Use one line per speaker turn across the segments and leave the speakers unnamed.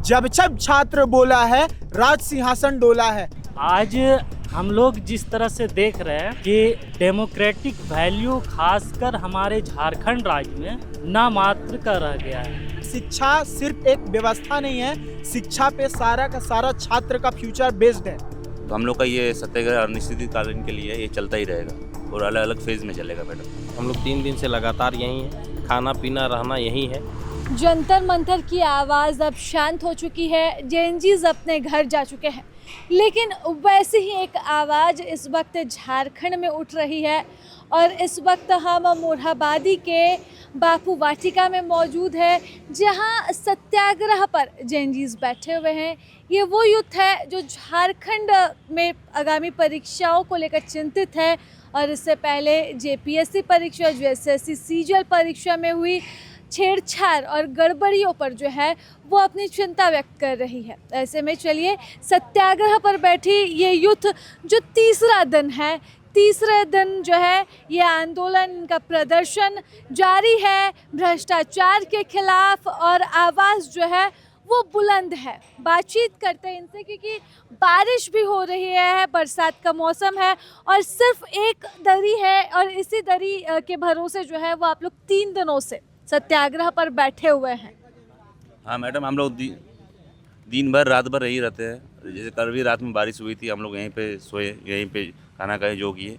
जब जब छात्र बोला है राज सिंहासन डोला है।
आज हम लोग जिस तरह से देख रहे हैं कि डेमोक्रेटिक वैल्यू खासकर हमारे झारखंड राज्य में नामात्र का रह गया है।
शिक्षा सिर्फ एक व्यवस्था नहीं है, शिक्षा पे सारा का सारा छात्र का फ्यूचर बेस्ड है।
तो हम लोग का ये सत्याग्रह अनिश्चितकालीन के लिए ये चलता ही रहेगा और अलग अलग फेज में चलेगा मैडम।
हम लोग 3 दिन से लगातार यहीं हैं, खाना पीना रहना यहीं है।
जंतर मंतर की आवाज़ अब शांत हो चुकी है, जेएनजीज अपने घर जा चुके हैं, लेकिन वैसे ही एक आवाज़ इस वक्त झारखंड में उठ रही है। और इस वक्त हम मोरहाबादी के बापू वाटिका में मौजूद है, जहां सत्याग्रह पर जेएनजीज बैठे हुए हैं। ये वो यूथ है जो झारखंड में आगामी परीक्षाओं को लेकर चिंतित है और इससे पहले जेपीएससी परीक्षा, जो एसएससी सीजीएल परीक्षा में हुई छेड़छाड़ और गड़बड़ियों पर जो है वो अपनी चिंता व्यक्त कर रही है। ऐसे में चलिए सत्याग्रह पर बैठी ये यूथ जो तीसरा दिन जो है ये आंदोलन का प्रदर्शन जारी है भ्रष्टाचार के खिलाफ, और आवाज़ जो है वो बुलंद है। बातचीत करते हैं इनसे, क्योंकि बारिश भी हो रही है, बरसात का मौसम है और सिर्फ एक दरी है, और इसी दरी के भरोसे जो है वो आप लोग 3 दिनों से सत्याग्रह पर बैठे हुए हैं।
हाँ मैडम, हम लोग दिन भर रात भर यही रहते हैं। जैसे कल भी रात में बारिश हुई थी, हम लोग यहीं पे सोए, यहीं पे खाना खाए, जो किए।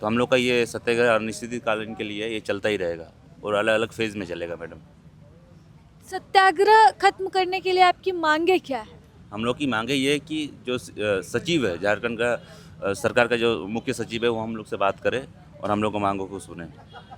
तो हम लोग का ये सत्याग्रह अनिश्चितकालीन के लिए ये चलता ही रहेगा और अलग अलग फेज में चलेगा मैडम।
सत्याग्रह खत्म करने के लिए आपकी मांगे क्या है?
हम लोग की मांगे ये है कि जो सचिव है झारखंड का, सरकार का जो मुख्य सचिव है, वो हम लोग से बात करे और हम लोग को मांगों को सुने।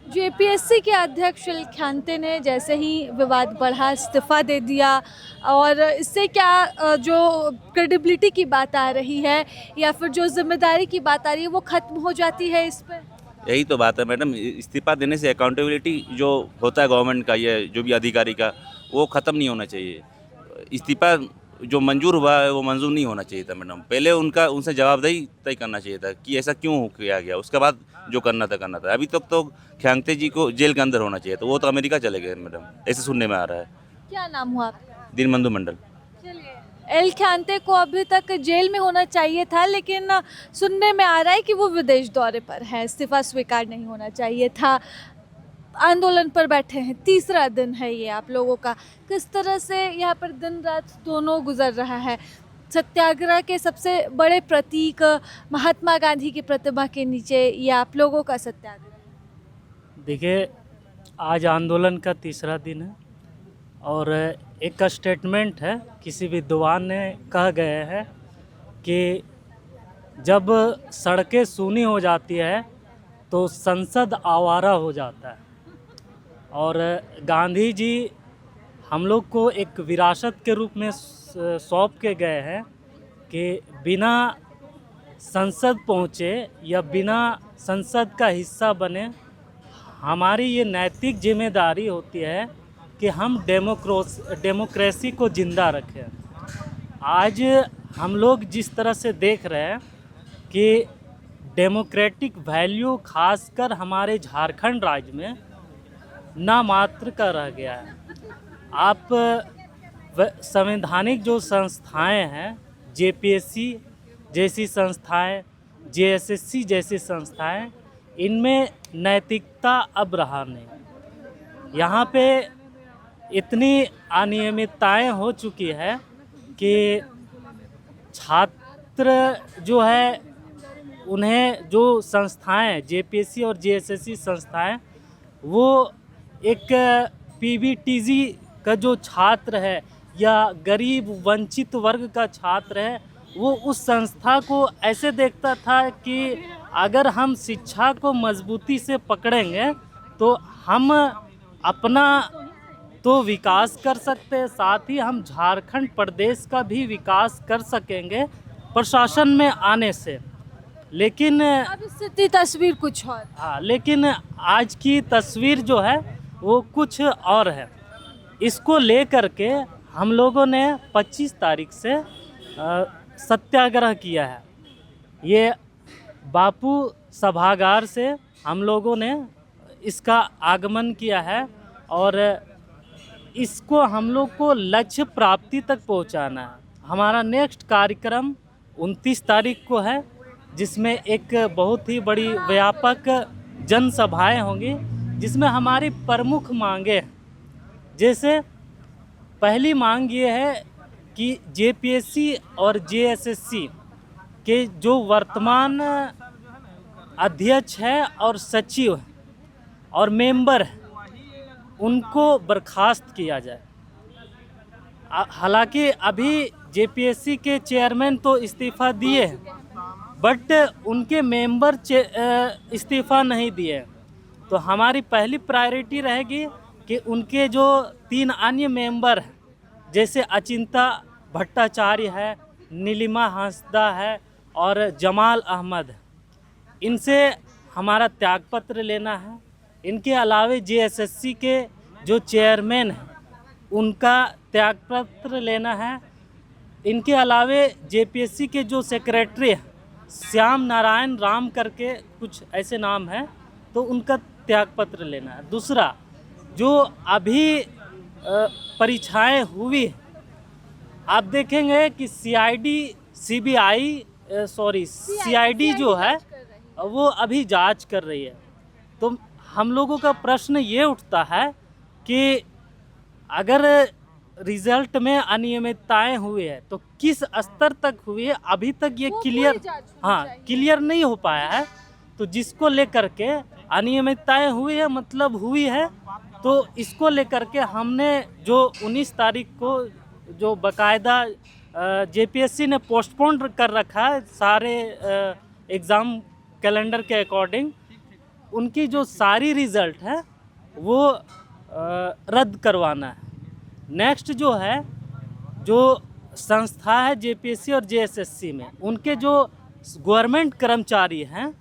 जेपीएससी के अध्यक्ष एलखान्ते ने जैसे ही विवाद बढ़ा इस्तीफा दे दिया, और इससे क्या जो क्रेडिबिलिटी की बात आ रही है या फिर जो जिम्मेदारी की बात आ रही है वो खत्म हो जाती है इस पर?
यही तो बात है मैडम, इस्तीफा देने से अकाउंटेबिलिटी जो होता है गवर्नमेंट का, ये जो भी अधिकारी का, वो ख़त्म नहीं होना चाहिए। इस्तीफा जो मंजूर हुआ है वो मंजूर नहीं होना चाहिए था मैडम। पहले उनसे जवाबदेही तय करना चाहिए था कि ऐसा क्यों किया गया, उसके बाद जो करना था। अभी तक तो ख्यांगते जी को जेल के अंदर होना चाहिए, तो वो तो अमेरिका चले गए मैडम, ऐसे सुनने में आ रहा है।
क्या नाम हुआ आपका?
दीनबंधु मंडल।
चलिए, एलखान्ते को अभी तक जेल में होना चाहिए था, लेकिन सुनने में आ रहा है कि वो विदेश दौरे पर है, इस्तीफा स्वीकार नहीं होना चाहिए था। आंदोलन पर बैठे हैं, तीसरा दिन है ये आप लोगों का। किस तरह से यहाँ पर दिन रात दोनों गुजर रहा है? सत्याग्रह के सबसे बड़े प्रतीक महात्मा गांधी की प्रतिमा के नीचे ये आप लोगों का सत्याग्रह।
देखिए, आज आंदोलन का तीसरा दिन है और एक स्टेटमेंट है, किसी विद्वान ने कह गए हैं कि जब सड़कें सूनी हो जाती है तो संसद आवारा हो जाता है। और गांधी जी हम लोग को एक विरासत के रूप में सौंप के गए हैं कि बिना संसद पहुँचे या बिना संसद का हिस्सा बने, हमारी ये नैतिक जिम्मेदारी होती है कि हम डेमोक्रेसी को ज़िंदा रखें। आज हम लोग जिस तरह से देख रहे हैं कि डेमोक्रेटिक वैल्यू खासकर हमारे झारखंड राज्य में नामात्र का रह गया है। आप संवैधानिक जो संस्थाएं हैं, जेपीएससी जैसी संस्थाएं, जेएसएससी जैसी संस्थाएं, इनमें नैतिकता अब रहा नहीं। यहाँ पे इतनी अनियमितताएं हो चुकी है कि छात्र जो है, उन्हें जो संस्थाएं जेपीएससी और जेएसएससी संस्थाएं, वो एक पीवीटीजी का जो छात्र है या गरीब वंचित वर्ग का छात्र है, वो उस संस्था को ऐसे देखता था कि अगर हम शिक्षा को मजबूती से पकड़ेंगे तो हम अपना तो विकास कर सकते हैं, साथ ही हम झारखंड प्रदेश का भी विकास कर सकेंगे प्रशासन में आने से। लेकिन
अब स्थिति तस्वीर कुछ और।
हाँ, लेकिन आज की तस्वीर जो है वो कुछ और है। इसको लेकर के हम लोगों ने 25 तारीख से सत्याग्रह किया है। ये बापू सभागार से हम लोगों ने इसका आगमन किया है और इसको हम लोग को लक्ष्य प्राप्ति तक पहुंचाना है। हमारा नेक्स्ट कार्यक्रम 29 तारीख को है, जिसमें एक बहुत ही बड़ी व्यापक जनसभाएं होंगी, जिसमें हमारी प्रमुख मांगे हैं। जैसे पहली मांग ये है कि जेपीएससी और जेएसएससी के जो वर्तमान अध्यक्ष हैं और सचिव हैं और मेंबर हैं, उनको बर्खास्त किया जाए। हालांकि अभी जेपीएससी के चेयरमैन तो इस्तीफ़ा दिए हैं, बट उनके मेंबर इस्तीफ़ा नहीं दिए हैं। तो हमारी पहली प्रायोरिटी रहेगी कि उनके जो 3 अन्य मेंबर हैं, जैसे अचिंता भट्टाचार्य है, नीलिमा हांसदा है और जमाल अहमद है, इनसे हमारा त्यागपत्र लेना है। इनके अलावे जेएसएससी के जो चेयरमैन हैं, उनका त्यागपत्र लेना है। इनके अलावे जेपीएससी के जो सेक्रेटरी हैं, श्याम नारायण राम करके कुछ ऐसे नाम हैं, तो उनका त्यागपत्र लेना है। दूसरा, जो अभी परीक्षाएं हुई, आप देखेंगे कि सीआईडी जो है वो अभी जांच कर रही है। तो हम लोगों का प्रश्न ये उठता है कि अगर रिजल्ट में अनियमितताएं हुई है तो किस स्तर तक हुई है, अभी तक ये क्लियर नहीं हो पाया है। तो जिसको लेकर के अनियमितताएं हुई है, मतलब हुई है, तो इसको लेकर के हमने जो 19 तारीख को जो बाकायदा जेपीएससी ने पोस्टपोन कर रखा है सारे एग्ज़ाम कैलेंडर के अकॉर्डिंग, उनकी जो सारी रिज़ल्ट है वो रद्द करवाना है। नेक्स्ट जो है, जो संस्था है जेपीएससी और जेएसएससी में, उनके जो गवर्नमेंट कर्मचारी हैं,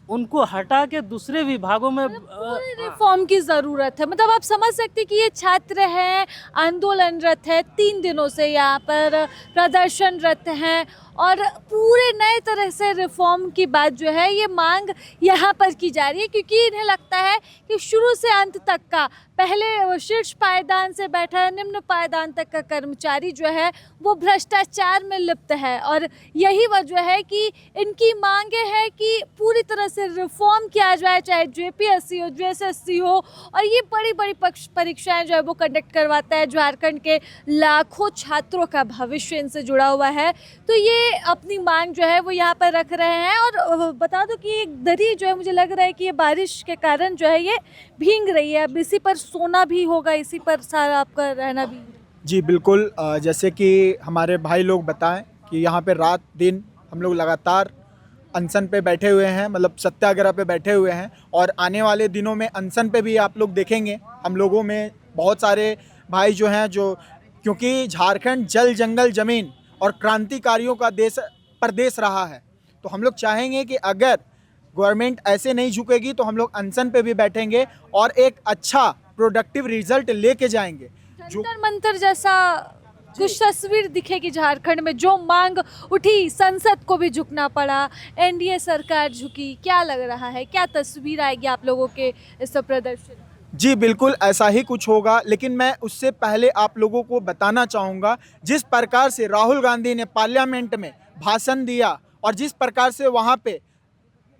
उनको हटा के दूसरे विभागों में
पूरी रिफॉर्म की ज़रूरत है। मतलब आप समझ सकते हैं कि ये छात्र हैं, आंदोलनरत है, 3 दिनों से यहाँ पर प्रदर्शनरत हैं और पूरे नए तरह से रिफॉर्म की बात जो है ये मांग यहाँ पर की जा रही है, क्योंकि इन्हें लगता है कि शुरू से अंत तक का, पहले शीर्ष पायदान से बैठा है निम्न पायदान तक का कर्मचारी जो है वो भ्रष्टाचार में लिप्त है। और यही वजह है कि इनकी मांगे हैं कि पूरी तरह से रिफॉर्म किया जाए, चाहे जेपीएससी हो, जेएसएससी हो। और ये बड़ी बड़ी परीक्षाएं जो है वो कंडक्ट करवाता है। झारखंड के लाखों छात्रों का भविष्य इनसे जुड़ा हुआ है, तो ये अपनी मांग जो है वो यहाँ पर रख रहे हैं। और बता दो कि एक दरी जो है, मुझे लग रहा है कि ये बारिश के कारण जो है ये भीग रही है। अब इसी पर सोना भी होगा, इसी पर सारा आपका रहना भी।
जी बिल्कुल, जैसे कि हमारे भाई लोग बताएं कि यहाँ पे रात दिन हम लोग लगातार अनशन पे बैठे हुए हैं, मतलब सत्याग्रह पे बैठे हुए हैं। और आने वाले दिनों में अनशन पे भी आप लोग देखेंगे हम लोगों में बहुत सारे भाई जो हैं, जो क्योंकि झारखंड जल जंगल ज़मीन और क्रांतिकारियों का प्रदेश रहा है, तो हम लोग चाहेंगे कि अगर गवर्नमेंट ऐसे नहीं झुकेगी तो हम लोग अनशन पे भी बैठेंगे और एक अच्छा प्रोडक्टिव रिजल्ट लेके जाएंगे।
जंतर मंतर जैसा कुछ तस्वीर दिखेगी झारखंड में। जो मांग उठी, संसद को भी झुकना पड़ा, एनडीए सरकार झुकी। क्या लग रहा है, क्या तस्वीर आएगी आप लोगों के इस प्रदर्शन?
जी बिल्कुल ऐसा ही कुछ होगा, लेकिन मैं उससे पहले आप लोगों को बताना चाहूँगा, जिस प्रकार से राहुल गांधी ने पार्लियामेंट में भाषण दिया और जिस प्रकार से वहाँ पे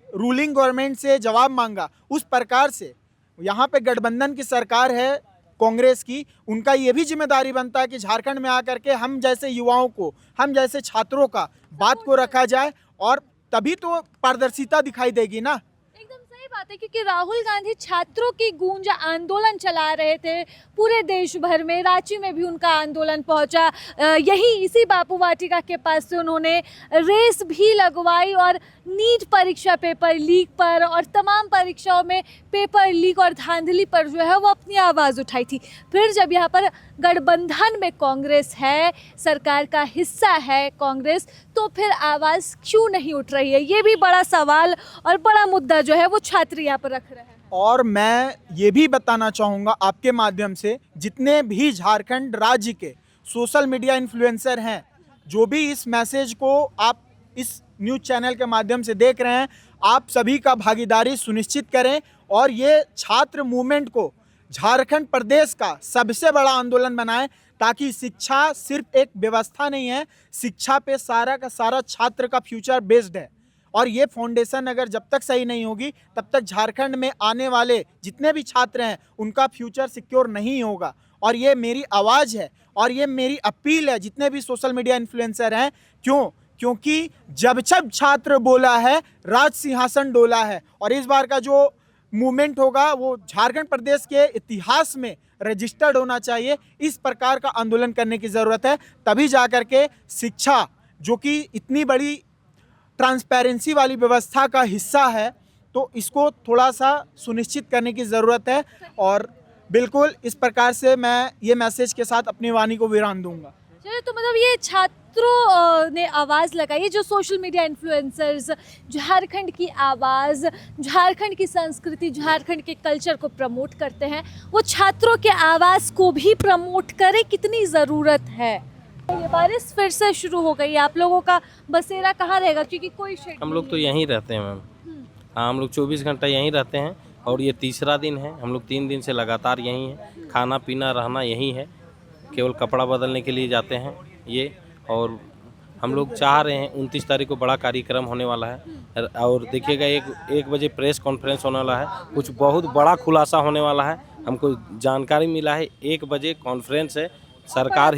रूलिंग गवर्नमेंट से जवाब मांगा, उस प्रकार से यहाँ पे गठबंधन की सरकार है कांग्रेस की, उनका ये भी जिम्मेदारी बनता है कि झारखंड में आकर के हम जैसे युवाओं को, हम जैसे छात्रों का बात को रखा जाए, और तभी तो पारदर्शिता दिखाई देगी ना।
एकदम सही बात है, क्योंकि राहुल गांधी छात्रों की गूंज आंदोलन चला रहे थे पूरे देश भर में। रांची में भी उनका आंदोलन पहुंचा, यही इसी बापू वाटिका के पास से उन्होंने रेस भी लगवाई और नीट परीक्षा पेपर लीक पर और तमाम परीक्षाओं में पेपर लीक और धांधली पर जो है वो अपनी आवाज़ उठाई थी। फिर जब यहाँ पर गठबंधन में कांग्रेस है, सरकार का हिस्सा है कांग्रेस, तो फिर आवाज़ क्यों नहीं उठ रही है? ये भी बड़ा सवाल और बड़ा मुद्दा जो है वो छात्र यहाँ पर रख रहे हैं।
और मैं ये भी बताना चाहूँगा आपके माध्यम से, जितने भी झारखंड राज्य के सोशल मीडिया इन्फ्लुएंसर हैं, जो भी इस मैसेज को आप इस न्यूज़ चैनल के माध्यम से देख रहे हैं, आप सभी का भागीदारी सुनिश्चित करें और ये छात्र मूवमेंट को झारखंड प्रदेश का सबसे बड़ा आंदोलन बनाएं, ताकि शिक्षा सिर्फ एक व्यवस्था नहीं है, शिक्षा पे सारा का सारा छात्र का फ्यूचर बेस्ड है। और ये फाउंडेशन अगर जब तक सही नहीं होगी तब तक झारखंड में आने वाले जितने भी छात्र हैं उनका फ्यूचर सिक्योर नहीं होगा। और ये मेरी आवाज़ है और ये मेरी अपील है जितने भी सोशल मीडिया इन्फ्लुएंसर हैं। क्योंकि जब छात्र बोला है राज सिंहासन डोला है। और इस बार का जो मूवमेंट होगा वो झारखंड प्रदेश के इतिहास में रजिस्टर्ड होना चाहिए। इस प्रकार का आंदोलन करने की ज़रूरत है, तभी जा कर के शिक्षा जो कि इतनी बड़ी ट्रांसपेरेंसी वाली व्यवस्था का हिस्सा है, तो इसको थोड़ा सा सुनिश्चित करने की ज़रूरत है। और बिल्कुल इस प्रकार से मैं ये मैसेज के साथ अपनी वाणी को विराम दूंगा।
चलो, तो मतलब ये छात्रों ने आवाज़ लगाई, जो सोशल मीडिया इन्फ्लुएंसर्स झारखंड की आवाज़, झारखंड की संस्कृति, झारखंड के कल्चर को प्रमोट करते हैं, वो छात्रों के आवाज़ को भी प्रमोट करें, कितनी ज़रूरत है। ये बारिश फिर से शुरू हो गई है, आप लोगों का बसेरा कहाँ रहेगा? क्योंकि कोई शेड
हम लोग तो यहीं रहते हैं मैम। हाँ, हम लोग 24 घंटा यहीं रहते हैं और ये तीसरा दिन है। हम लोग 3 दिन से लगातार यहीं हैं। खाना पीना रहना यहीं है, केवल कपड़ा बदलने के लिए जाते हैं ये। और हम लोग चाह रहे हैं 29 तारीख को बड़ा कार्यक्रम होने वाला है और देखिएगा 1 बजे प्रेस कॉन्फ्रेंस होने वाला है, कुछ बहुत बड़ा खुलासा होने वाला है। हमको जानकारी मिला है 1 बजे कॉन्फ्रेंस है, सरकार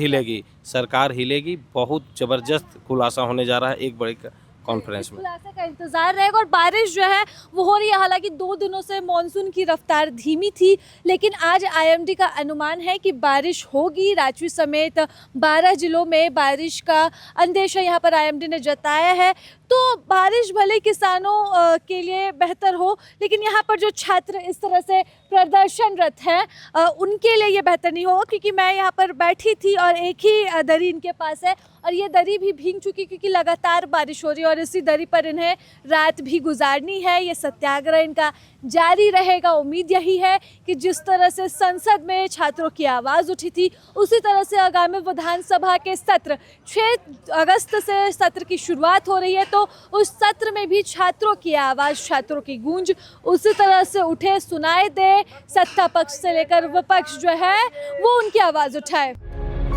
हिलेगी, बहुत ज़बरदस्त खुलासा होने जा रहा है एक बड़े कॉन्फ्रेंस में।
खुलासे का इंतजार रहेगा। और बारिश जो है वो हो रही है, हालांकि 2 दिनों से मॉनसून की रफ्तार धीमी थी, लेकिन आज आईएमडी का अनुमान है कि बारिश होगी। रांची समेत 12 जिलों में बारिश का अंदेशा यहाँ पर आईएमडी ने जताया है। तो बारिश भले किसानों के लिए बेहतर हो, लेकिन यहाँ पर जो छात्र इस तरह से प्रदर्शनरत हैं उनके लिए ये बेहतर नहीं होगा। क्योंकि मैं यहाँ पर बैठी थी और एक ही दरी इनके पास है और ये दरी भी भीग चुकी, क्योंकि लगातार बारिश हो रही है और इसी दरी पर इन्हें रात भी गुजारनी है। ये सत्याग्रह इनका जारी रहेगा। उम्मीद यही है कि जिस तरह से संसद में छात्रों की आवाज़ उठी थी, उसी तरह से आगामी विधानसभा के सत्र 6 अगस्त से सत्र की शुरुआत हो रही है, तो उस सत्र में भी छात्रों की आवाज़, छात्रों की गूंज उसी तरह से उठे, सुनाई दे। सत्ता पक्ष से लेकर विपक्ष जो है वो उनकी आवाज़ उठाए।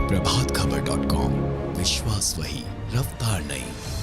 प्रभातखबर.com, विश्वास वही, रफ्तार नहीं।